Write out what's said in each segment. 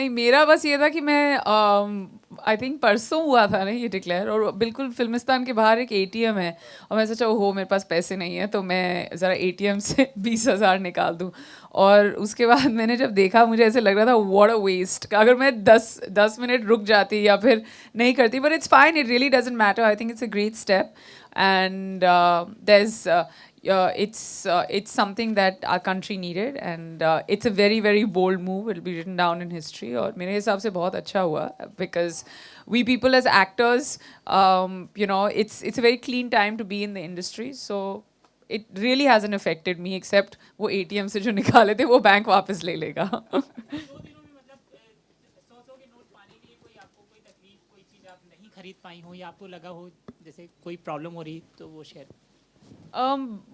नहीं, मेरा बस ये था कि मैं आई थिंक परसों हुआ था ना ये डिक्लेयर, और बिल्कुल फिल्मिस्तान के बाहर एक एटीएम है, और मैं सोचा ओहो मेरे पास पैसे नहीं है तो मैं ज़रा एटीएम से 20,000 निकाल दूँ। और उसके बाद मैंने जब देखा मुझे ऐसे लग रहा था व्हाट अ वेस्ट, अगर मैं 10 मिनट रुक जाती या फिर नहीं करती, but it's fine, it really doesn't matter, I think it's a great step, and it's something that our country needed, and it's a very very bold move. It'll be written down in history, और मेरे हिसाब से बहुत अच्छा हुआ, because we people as actors, it's a very clean time to be in the industry, so it really hasn't affected me, except वो ATM से जो निकाले थे वो बैंक वापस ले लेगा। 2 दिनों में मतलब 100 के नोट पाने के लिए कोई आपको कोई तकलीफ, कोई चीज़ आप नहीं खरीद पाई हो या आपको लगा हो जैसे कोई प्रॉब्लम हो रही, तो वो शेयर।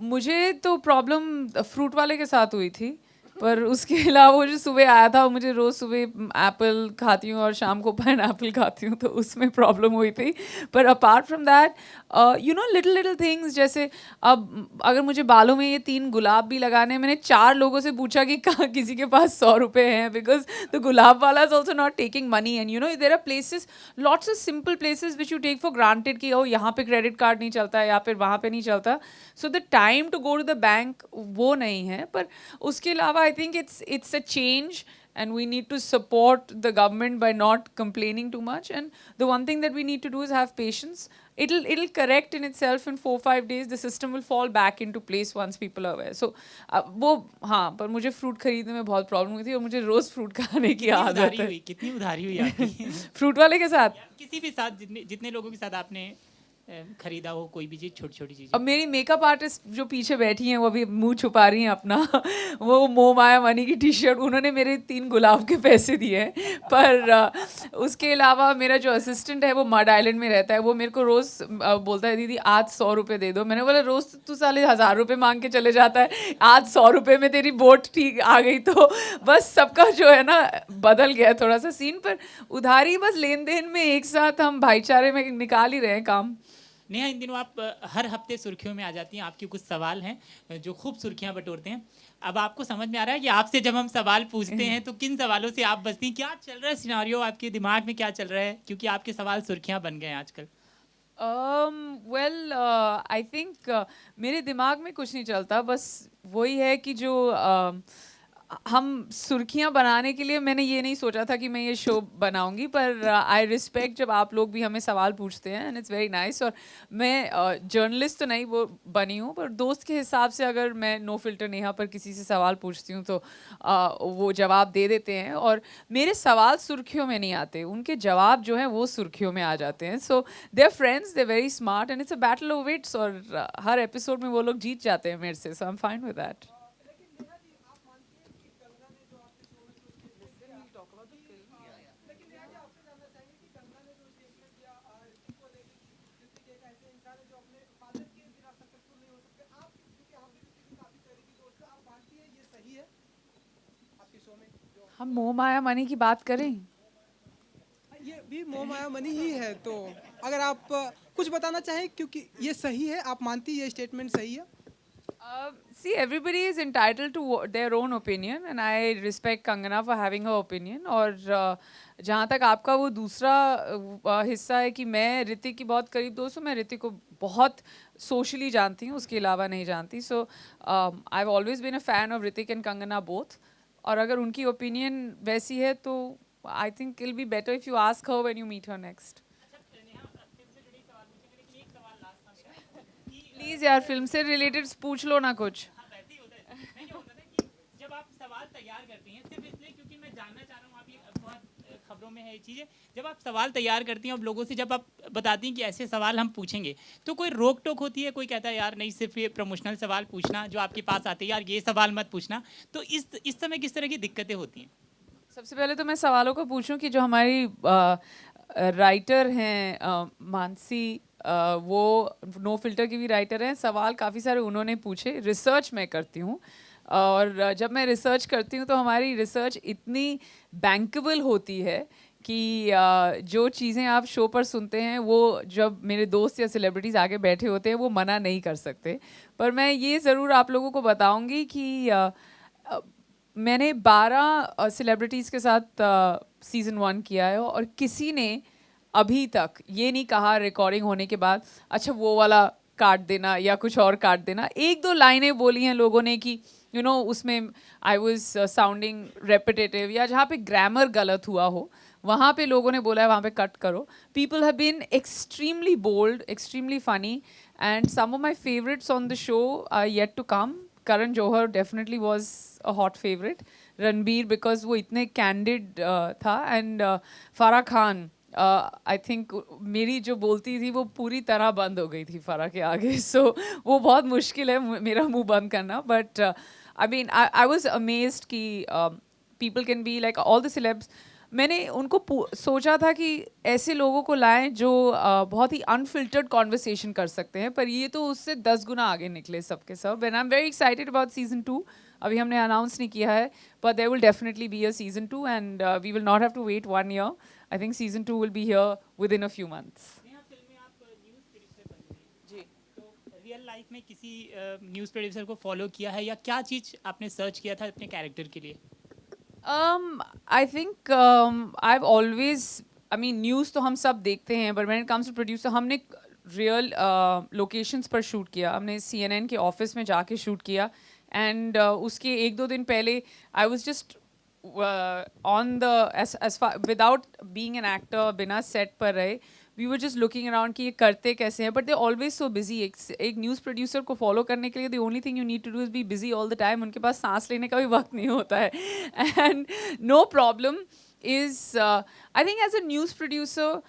मुझे तो प्रॉब्लम फ्रूट वाले के साथ हुई थी, पर उसके अलावा वो जो सुबह आया था, वो मुझे रोज़ सुबह एप्पल खाती हूँ और शाम को पाइनएप्पल खाती हूँ, तो उसमें प्रॉब्लम हुई थी। पर apart from that, little little things, जैसे अब अगर मुझे बालों में ये 3 गुलाब भी लगाने हैं, मैंने 4 लोगों से पूछा कि कहाँ किसी के पास 100 रुपये हैं, बिकॉज द गुलाब वाला is also not taking money, and there are places, lots of simple places which you take for granted कि ओ यहाँ पे क्रेडिट कार्ड नहीं चलता है या फिर वहाँ पे नहीं चलता, so the time to go to the bank वो नहीं है। पर उसके अलावा I think it's a change, and we need to support the government by not complaining too much, and the one thing that we need to do is have patience. It'll correct in itself in 4-5 days. The system will fall back into place once people are aware. So वो, हाँ, पर मुझे fruit खरीदने में बहुत problem हुई थी, और मुझे रोज फ्रूट खाने की आदत है। कितनी उधारी हुई आपकी? फ्रूट वाले के साथ, या किसी भी साथ, जितने जितने लोगों के साथ आपने खरीदा हो कोई भी चीज़, छोटी छोटी चीज़। अब मेरी मेकअप आर्टिस्ट जो पीछे बैठी हैं वो अभी मुंह छुपा रही हैं अपना, वो मोह माया मनी की टी-शर्ट, उन्होंने मेरे 3 गुलाब के पैसे दिए हैं। पर उसके अलावा मेरा जो असिस्टेंट है वो मड आइलैंड में रहता है, वो मेरे को रोज़ बोलता है दीदी आज 100 रुपये दे दो। मैंने बोला रोज़ तू साले 1000 रुपये मांग के चले जाता है, आज 100 रुपये में तेरी बोट ठीक आ गई, तो बस सबका जो है ना बदल गया थोड़ा सा सीन। पर उधारी बस लेन देन में एक साथ हम भाईचारे में निकाल ही रहे हैं काम। नेहा, इन दिनों आप हर हफ्ते सुर्खियों में आ जाती हैं, आपके कुछ सवाल हैं जो खूब सुर्खियां बटोरते हैं। अब आपको समझ में आ रहा है कि आपसे जब हम सवाल पूछते हैं तो किन सवालों से आप बचती हैं? क्या चल रहा है सिनारियो आपके दिमाग में, क्या चल रहा है, क्योंकि आपके सवाल सुर्खियां बन गए हैं आजकल। वेल, आई थिंक मेरे दिमाग में कुछ नहीं चलता, बस वही है कि जो हम सुर्खियां बनाने के लिए, मैंने ये नहीं सोचा था कि मैं ये शो बनाऊंगी, पर आई रिस्पेक्ट जब आप लोग भी हमें सवाल पूछते हैं, एंड इट्स वेरी नाइस। और मैं जर्नलिस्ट तो नहीं वो बनी हूँ, पर दोस्त के हिसाब से अगर मैं नो फिल्टर नेहा पर किसी से सवाल पूछती हूँ तो वो जवाब दे देते हैं, और मेरे सवाल सुर्खियों में नहीं आते, उनके जवाब जो हैं वो सुर्खियों में आ जाते हैं। So they are friends, they very smart, and it's a battle of wits, और हर एपिसोड में वो लोग जीत जाते हैं मेरे से, so I am fine with that. हम मोह माया मनी की बात करें, ये भी मोह माया मनी ही है, तो अगर आप कुछ बताना चाहें, क्योंकि ये सही है, आप मानती है ये स्टेटमेंट सही है? See, everybody is entitled to their own opinion, and I respect Kangana for having her opinion. और जहाँ तक आपका वो दूसरा हिस्सा है कि मैं ऋतिक की बहुत करीब दोस्त हूँ, मैं ऋतिक को बहुत सोशली जानती हूँ, उसके अलावा नहीं जानती। So I have always been a fan of Hrithik and Kangana both, और अगर उनकी ओपिनियन वैसी है तो I think it be better if you ask her when you meet her next. Please यार, फिल्म से रिलेटेड पूछ लो ना कुछ। हाँ, वैसे ही होता है। मैं क्या बोलता था कि जब आप सवाल तैयार करती हैं, सिर्फ इसलिए क्योंकि मैं जानना चाह रहा हूँ, आप ये बहुत खबरों में है ये चीज़ें, जब आप सवाल तैयार करती हैं और लोगों से जब आप बताती हैं कि ऐसे सवाल हम पूछेंगे, तो कोई रोक टोक होती है? कोई कहता है यार नहीं, सिर्फ ये प्रमोशनल सवाल पूछना, जो आपके पास आते हैं यार ये सवाल मत पूछना, तो इस समय किस तरह की दिक्कतें होती हैं? सबसे पहले तो मैं सवालों को पूछूं कि जो हमारी राइटर हैं मानसी, वो नो फिल्टर की भी राइटर हैं, सवाल काफ़ी सारे उन्होंने पूछे। रिसर्च मैं करती हूँ, और जब मैं रिसर्च करती हूँ तो हमारी रिसर्च इतनी बैंकेबल होती है कि जो चीज़ें आप शो पर सुनते हैं वो जब मेरे दोस्त या सेलिब्रिटीज़ आगे बैठे होते हैं वो मना नहीं कर सकते। पर मैं ये ज़रूर आप लोगों को बताऊंगी कि मैंने 12 सेलिब्रिटीज़ के साथ सीज़न 1 किया है और किसी ने अभी तक ये नहीं कहा रिकॉर्डिंग होने के बाद अच्छा वो वाला काट देना या कुछ और काट देना। एक दो लाइनें बोली हैं लोगों ने कि उसमें आई वॉज साउंडिंग रेपिटेटिव या जहाँ पे ग्रामर गलत हुआ हो वहाँ पे लोगों ने बोला है वहाँ पे कट करो। People have been extremely bold, extremely funny, and some of my favourites on the show are yet to come. Karan Johar definitely was a hot favourite. Ranbir because वो इतने कैंडिड था, and Farah Khan I think मेरी जो बोलती थी वो पूरी तरह बंद हो गई थी फराह के आगे। सो वो बहुत मुश्किल है मेरा मुंह बंद करना, but I mean I was amazed कि people can be like all the celebs. मैंने उनको सोचा था कि ऐसे लोगों को लाएं जो बहुत ही अनफिल्टर्ड कॉन्वर्सेशन कर सकते हैं, पर ये तो उससे 10 गुना आगे निकले सबके सब। And I am very excited about season 2। अभी हमने अनाउंस नहीं किया है, but there will definitely be a season 2, and we will not have to wait 1 year. I think season 2 will be here within a few months. Neha, film में आप news producer बन गई जी, तो रियल लाइफ में किसी न्यूज़ प्रोड्यूसर को follow किया है या क्या चीज़ आपने सर्च किया था अपने कैरेक्टर के लिए? I think I've always, I mean news तो हम सब देखते हैं, but when it comes to producer हमने रियल लोकेशंस पर शूट किया। हमने CNN के ऑफिस में जाके शूट किया, एंड उसके 1-2 दिन पहले I was just on the as far without being an actor, बिना सेट पर रहे, we were just looking around कि ये करते कैसे हैं, but they always so busy. एक न्यूज़ प्रोड्यूसर को फॉलो करने के लिए the only thing you need to do is be busy all the time. उनके पास सांस लेने का भी वक्त नहीं होता है, and no problem is I think as a news producer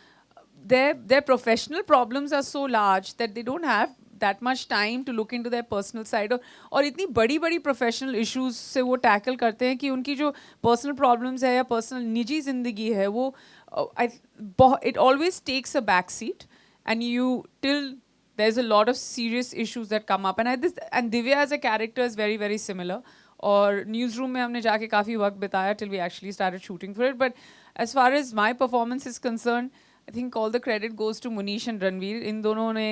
their professional problems are so large that they don't have that much time to look into their personal side, और इतनी बड़ी बड़ी प्रोफेशनल इश्यूज से वो tackle करते हैं कि उनकी जो पर्सनल प्रॉब्लम्स है या पर्सनल निजी जिंदगी है वो it always takes a back seat, and you till there's a lot of serious issues that come up, and Divya as a character is very very similar. और न्यूज़ रूम में हमने जाके काफ़ी वक्त बिताया till we actually started shooting for it. But as far as my performance is concerned, I think all the credit goes to Munish and Ranveer. इन दोनों ने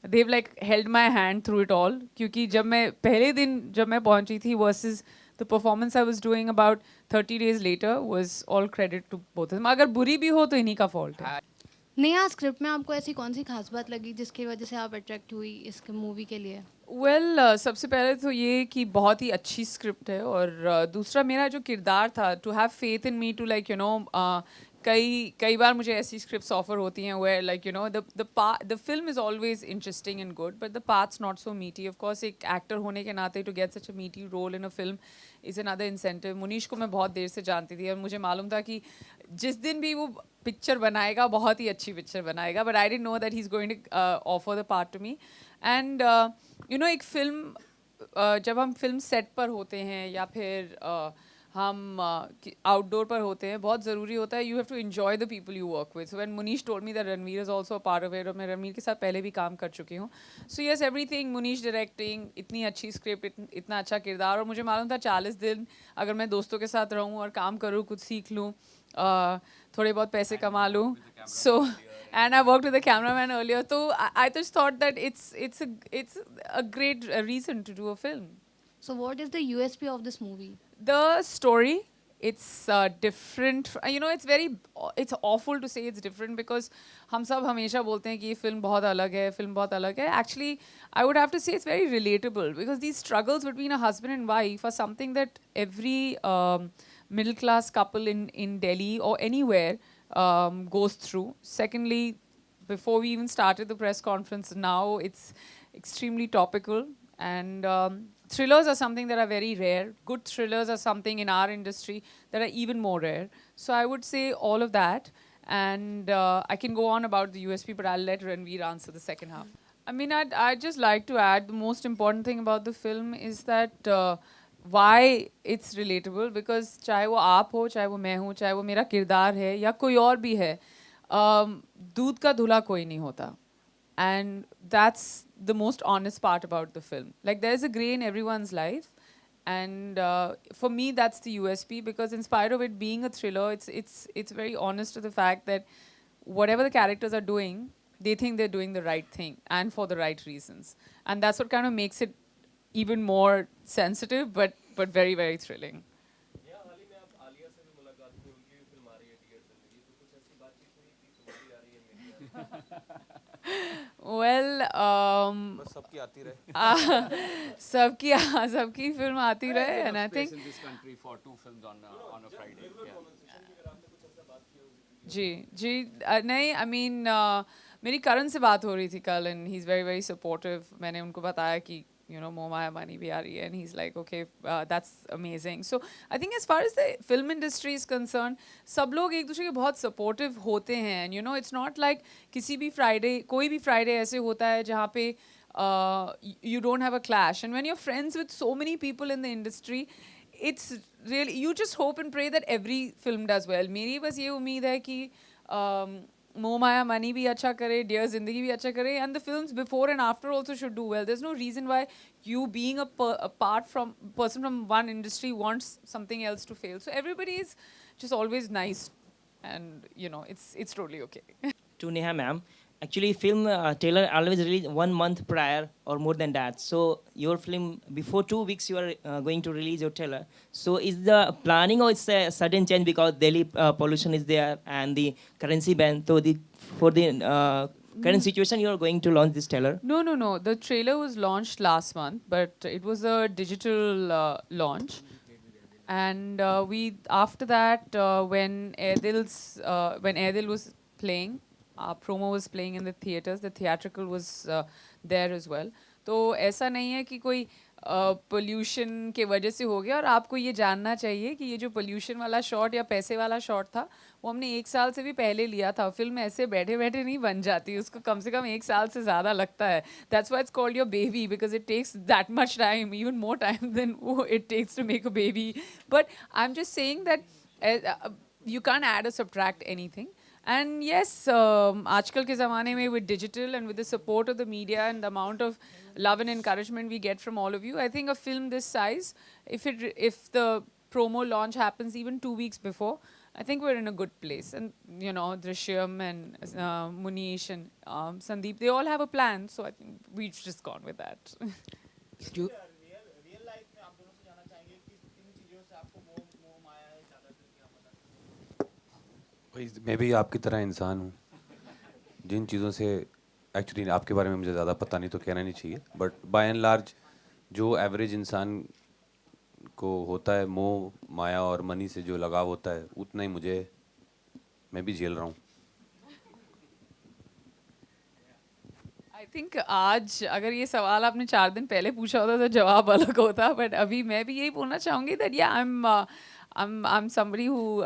they've like held my hand through it all, क्योंकि जब मैं पहले दिन जब मैं पहुंची थी versus the performance I was doing about 30 days later was all credit to both of them. अगर बुरी भी हो तो इन्हीं का fault है। नेहा, स्क्रिप्ट में आपको ऐसी कौन सी खास बात लगी जिसकी वजह से आप अट्रैक्ट हुई इस मूवी के लिए? वेल सबसे पहले तो ये कि बहुत ही अच्छी स्क्रिप्ट है, और दूसरा मेरा जो किरदार था, to have faith in me to like कई बार मुझे ऐसी स्क्रिप्ट्स ऑफर होती हैं where like the film is always interesting and good but the parts not so meaty. Of course एक एक्टर होने के नाते to get such a meaty role in a film is another incentive. Munish को मैं बहुत देर से जानती थी और मुझे मालूम था कि जिस दिन भी वो पिक्चर बनाएगा बहुत ही अच्छी पिक्चर बनाएगा, but I didn't know that he is going to offer the part to me. And एक फिल्म जब हम फिल्म सेट पर होते हैं या फिर हम आउटडोर पर होते हैं, बहुत ज़रूरी होता है you have to enjoy the people you work with. So when Munish told me that Ranveer is also a part of it, और मैं रणवीर के साथ पहले भी काम कर चुकी हूँ। So yes, everything, Munish directing, इतनी अच्छी स्क्रिप्ट, इतना अच्छा किरदार, और मुझे मालूम था 40 दिन अगर मैं दोस्तों के साथ रहूँ और काम करूँ, कुछ सीख लूँ, थोड़े बहुत पैसे कमा लूँ। सो and I worked with the cameraman earlier, so I just thought that it's a great reason to do a film. So what is the USP of this movie? The story, it's different. It's awful to say it's different because हम सब हमेशा बोलते हैं कि ये film बहुत अलग है, फिल्म बहुत अलग है. Actually, I would have to say it's very relatable because these struggles between a husband and wife are something that every middle class couple in Delhi or anywhere goes through. Secondly, before we even started the press conference, now it's extremely topical, and thrillers are something that are very rare. Good thrillers are something in our industry that are even more rare. So I would say all of that, and I can go on about the USP, but I'll let Ranveer answer the second half. I mean, I'd just like to add the most important thing about the film is that why it's relatable, because चाहे वो आप हो, चाहे वो मैं हूँ, चाहे वो मेरा किरदार है या कोई और भी है, दूध का धुला कोई नहीं होता. And that's the most honest part about the film. Like there's a gray in everyone's life, and for me that's the USP, because in spite of it being a thriller, it's very honest to the fact that whatever the characters are doing, they think they're doing the right thing and for the right reasons, and that's what kind of makes it even more sensitive, but but very, very thrilling. Well, बस सबकी आती रहे. सबकी film आती रहे, and I think in this country for 2 films on a Friday. Yeah. जी जी नहीं, I mean मेरी करण से बात हो रही थी कल, and he is very very supportive. मैंने उनको बताया कि मोमाया मनी भी आ रही है, and he is like okay, that's amazing. So I think as far as the film industry is concerned, सब लोग एक दूसरे के बहुत सपोर्टिव होते हैं. एंड इट्स नॉट लाइक किसी भी फ्राइडे, कोई भी फ्राइडे ऐसे होता है जहाँ पे you don't have a clash. And when you're friends with so many people in the industry, it's really, you just hope and pray that every film does well. मेरी बस ये उम्मीद है कि मोह माया मनी भी अच्छा करे, डियर जिंदगी भी अच्छा करे, and the films before and after also should do well. There's no reason why you being a person from one industry wants something else to fail. So everybody is just always nice, and it's totally okay. To Neha ma'am. Actually, film trailer always release 1 month prior or more than that. So your film before 2 weeks you are going to release your trailer. So is the planning or it's a sudden change because Delhi pollution is there and the currency ban? So for the current situation you are going to launch this trailer? No. The trailer was launched last month, but it was a digital launch. And we after that, when Airdil was playing, promo was playing in the theaters. The theatrical was there as well. तो ऐसा नहीं है कि कोई pollution के वजह से हो गया. और आपको ये जानना चाहिए कि ये जो पोल्यूशन वाला शॉट या पैसे वाला शॉट था, वो हमने 1 साल से भी पहले लिया था. फिल्म ऐसे बैठे बैठे नहीं बन जाती, उसको कम से कम 1 साल से ज़्यादा लगता है. That's why it's called your baby, because it takes that much time, even more time than it takes to make a baby. But I am just saying that you can't add or subtract anything. And yes, आजकल के ज़माने में with digital and with the support of the media and the amount of love and encouragement we get from all of you, I think a film this size, if the promo launch happens even 2 weeks before, I think we're in a good place. And Drishyam and Munish and Sandeep, they all have a plan, so I think we've just gone with that. You- real life में आप दोनों से जानना चाहेंगे कि किन चीज़ों से आपको मोह माया है ज़्यादा क्या पता. भाई मैं भी आपकी तरह इंसान हूँ. जिन चीज़ों से एक्चुअली आपके बारे में मुझे ज़्यादा पता नहीं तो कहना नहीं चाहिए, बट बाय एंड लार्ज जो एवरेज इंसान को होता है, मोह माया और मनी से जो लगाव होता है, उतना ही मैं भी झेल रहा हूँ. आई थिंक आज अगर ये सवाल आपने 4 दिन पहले पूछा होता तो जवाब अलग होता. बट अभी मैं भी यही बोलना चाहूँगी दैट या आई एम समबडी हु,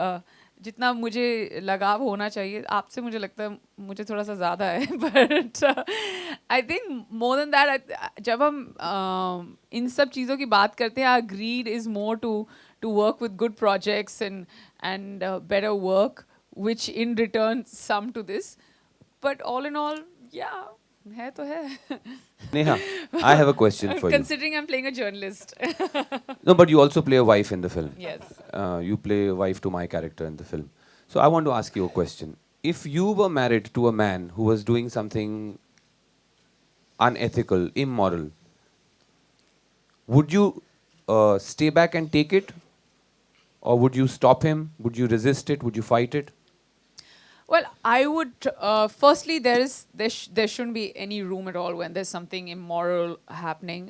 जितना मुझे लगाव होना चाहिए आपसे, मुझे लगता है मुझे थोड़ा सा ज़्यादा है. But I think more than that, जब हम इन सब चीज़ों की बात करते हैं, our greed is more to work with good projects and better work, which in return sum to this. But all in all, या है तो है. Neha, I have a question for you. Considering I'm playing a journalist. No, but you also play a wife in the film. Yes. You play a wife to my character in the film. So I want to ask you a question. If you were married to a man who was doing something unethical, immoral, would you stay back and take it? Or would you stop him? Would you resist it? Would you fight it? Well, I would. Firstly, there shouldn't be any room at all when there's something immoral happening.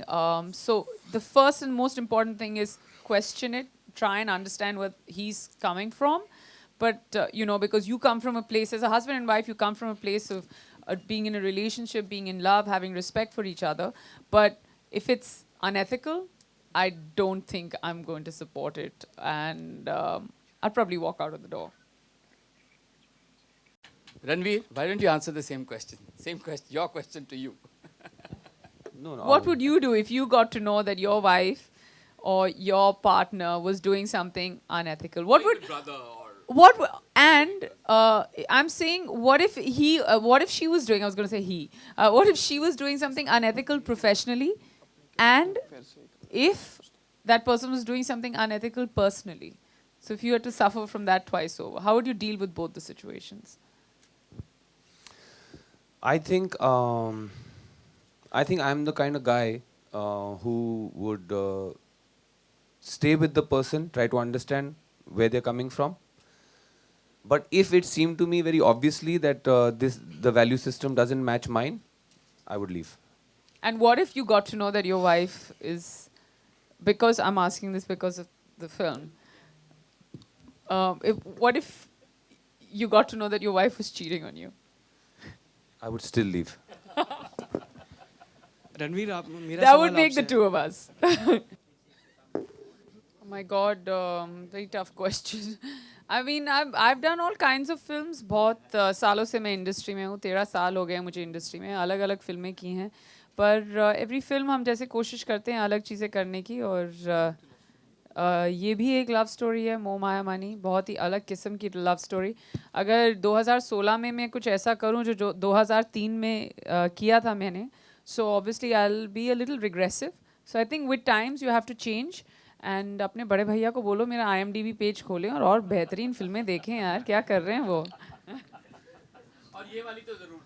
So the first and most important thing is question it. Try and understand where he's coming from. But because you come from a place as a husband and wife, you come from a place of being in a relationship, being in love, having respect for each other. But if it's unethical, I don't think I'm going to support it, and I'd probably walk out of the door. Ranveer, why don't you answer the same question? Same question, your question to you. No, no. What would you do if you got to know that your wife or your partner was doing something unethical? What would brother or what w- and I'm saying, what if she was doing? I was going to say he. What if she was doing something unethical professionally, and if that person was doing something unethical personally? So if you had to suffer from that twice over, how would you deal with both the situations? I think I'm the kind of guy who would stay with the person, try to understand where they're coming from. But if it seemed to me very obviously that the value system doesn't match mine, I would leave. And what if you got to know that your wife is, because I'm asking this because of the film, what if you got to know that your wife was cheating on you? I would still leave. Ranveer आप मेरा That would सवाल make the आपसे two of us. Oh my God, very tough question. I mean, I've done all kinds of films. बहुत सालों से मैं industry में हूँ. 13 साल हो गए मुझे इंडस्ट्री में. अलग अलग फिल्में की हैं. पर एवरी फिल्म हम जैसे कोशिश करते हैं अलग चीज़ें करने की, और ये भी एक लव स्टोरी है, मोह माया मानी. बहुत ही अलग किस्म की लव स्टोरी. अगर 2016 में मैं कुछ ऐसा करूँ जो 2003 में किया था मैंने, so obviously I'll be a little regressive. So I think with times you have to change. And अपने बड़े भैया को बोलो मेरा IMDb पेज खोलें और बेहतरीन फिल्में देखें यार, क्या कर रहे हैं वो. और ये वाली तो जरूर